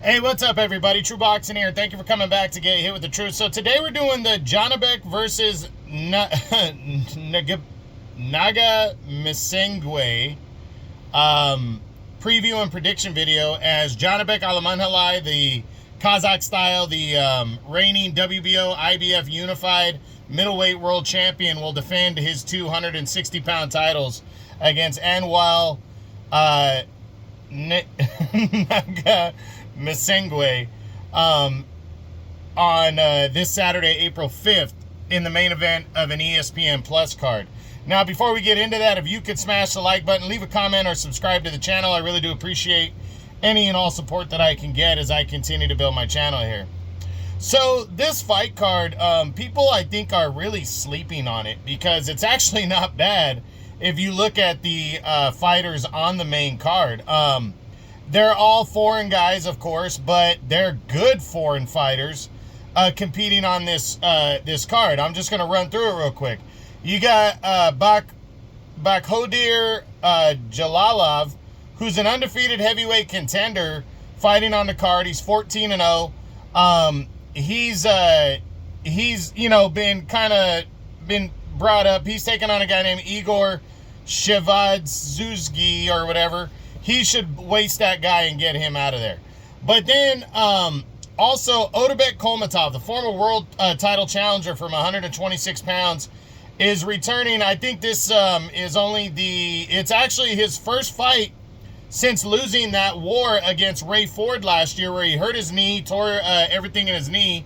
Hey, what's up, everybody? True Boxing here. Thank you for coming back to Get Hit with the Truth. So today we're doing the Janibek versus Ngamissengue preview and prediction video, as Janibek Alamanhalai, the Kazakh style, the reigning WBO IBF unified middleweight world champion, will defend his 260-pound titles against Anwar Ngamissengue on this Saturday, April 5th, in the main event of an ESPN Plus card. Now, before we get into that, if you could smash the like button, leave a comment, or subscribe to the channel, I really do appreciate any and all support that I can get as I continue to build my channel here. So this fight card, people I think are really sleeping on it, because it's actually not bad if you look at the fighters on the main card. They're all foreign guys, of course, but they're good foreign fighters competing on this card. I'm just going to run through it real quick. You got Bakhtir Jalalov, who's an undefeated heavyweight contender, fighting on the card. He's 14-0. He's been brought up. He's taking on a guy named Igor Shevadzuzgi or whatever. He should waste that guy and get him out of there. But then also Otabek Kolmatov, the former world title challenger from 126 pounds, is returning. I think this it's actually his first fight since losing that war against Ray Ford last year, where he hurt his knee, tore everything in his knee,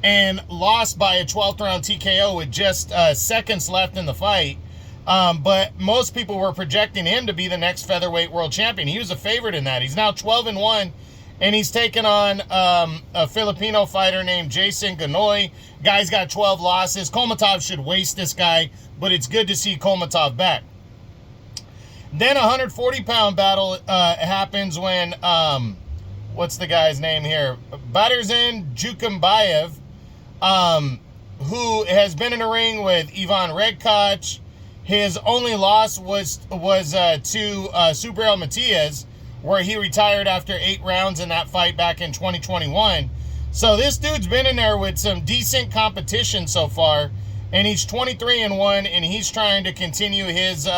and lost by a 12th round TKO with just seconds left in the fight. But most people were projecting him to be the next featherweight world champion. He was a favorite in that. He's now 12-1, and he's taken on a Filipino fighter named Jason Ganoy. Guy's got 12 losses. Kolmatov should waste this guy, but it's good to see Kolmatov back. Then a 140-pound battle happens when, what's the guy's name here? Batarzan Jukambayev, who has been in the ring with Ivan Redkach. His only loss was to Subriel Matias, where he retired after 8 rounds in that fight back in 2021. So this dude's been in there with some decent competition so far, and he's 23-1, and he's trying to continue his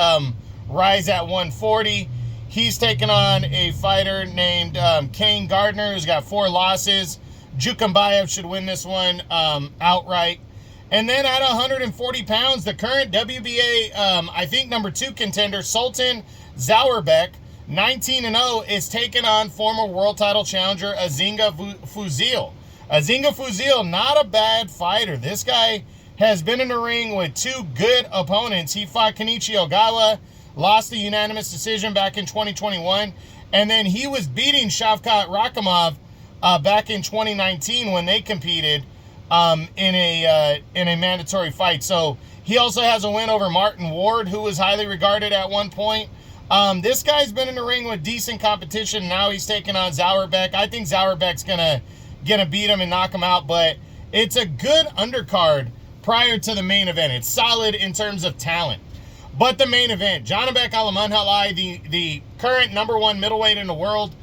rise at 140. He's taken on a fighter named Kane Gardner, who's got 4 losses. Jukambayev should win this one outright. And then at 140 pounds, the current WBA, I think, number 2 contender, Sultan Zauerbek, 19-0, is taking on former world title challenger Azinga Fuzil. Azinga Fuzil, not a bad fighter. This guy has been in the ring with 2 good opponents. He fought Kenichi Ogawa, lost a unanimous decision back in 2021, and then he was beating Shavkat Rakhimov back in 2019 when they competed in a mandatory fight. So he also has a win over Martin Ward, who was highly regarded at one point. This guy's been in the ring with decent competition. Now he's taking on Zauerbek. I think Zauerbek's gonna beat him and knock him out, but it's a good undercard prior to the main event. It's solid in terms of talent. But the main event, Janibek Alamanhalai, the current number 1 middleweight in the world,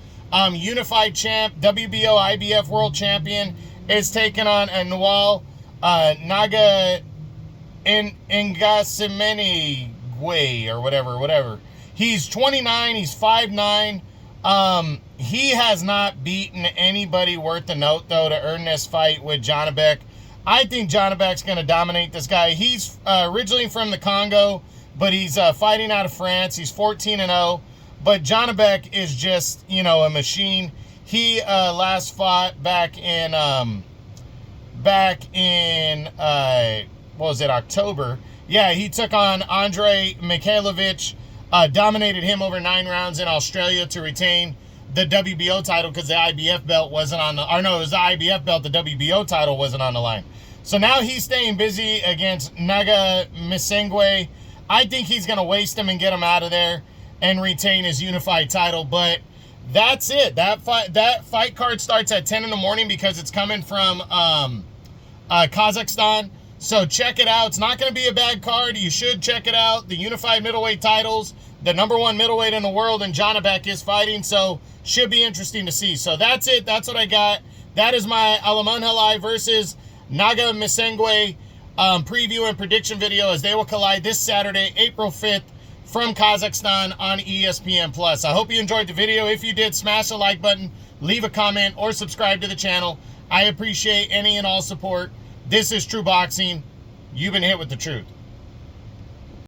unified champ, WBO IBF world champion, is taking on Anwar Ngamissengue or whatever. He's 29. He's 5'9". He has not beaten anybody worth the note, though, to earn this fight with Janibek. I think Janibek's going to dominate this guy. He's originally from the Congo, but he's fighting out of France. He's 14-0. But Janibek is just, a machine. He last fought back in October. Yeah, he took on Andrei Mikhailovich, dominated him over 9 rounds in Australia to retain the WBO title, because the IBF belt wasn't on the, or no, it was the IBF belt, the WBO title wasn't on the line. So now he's staying busy against Ngamissengue. I think he's going to waste him and get him out of there and retain his unified title. But that's it. That fight card starts at 10 in the morning because it's coming from Kazakhstan. So check it out. It's not going to be a bad card. You should check it out. The unified middleweight titles, the number 1 middleweight in the world, and Janibek is fighting, so should be interesting to see. So that's it. That's what I got. That is my Alamanhalai versus Ngamissengue preview and prediction video as they will collide this Saturday, April 5th, from Kazakhstan on ESPN+. I hope you enjoyed the video. If you did, smash the like button, leave a comment, or subscribe to the channel. I appreciate any and all support. This is True Boxing. You've been hit with the truth.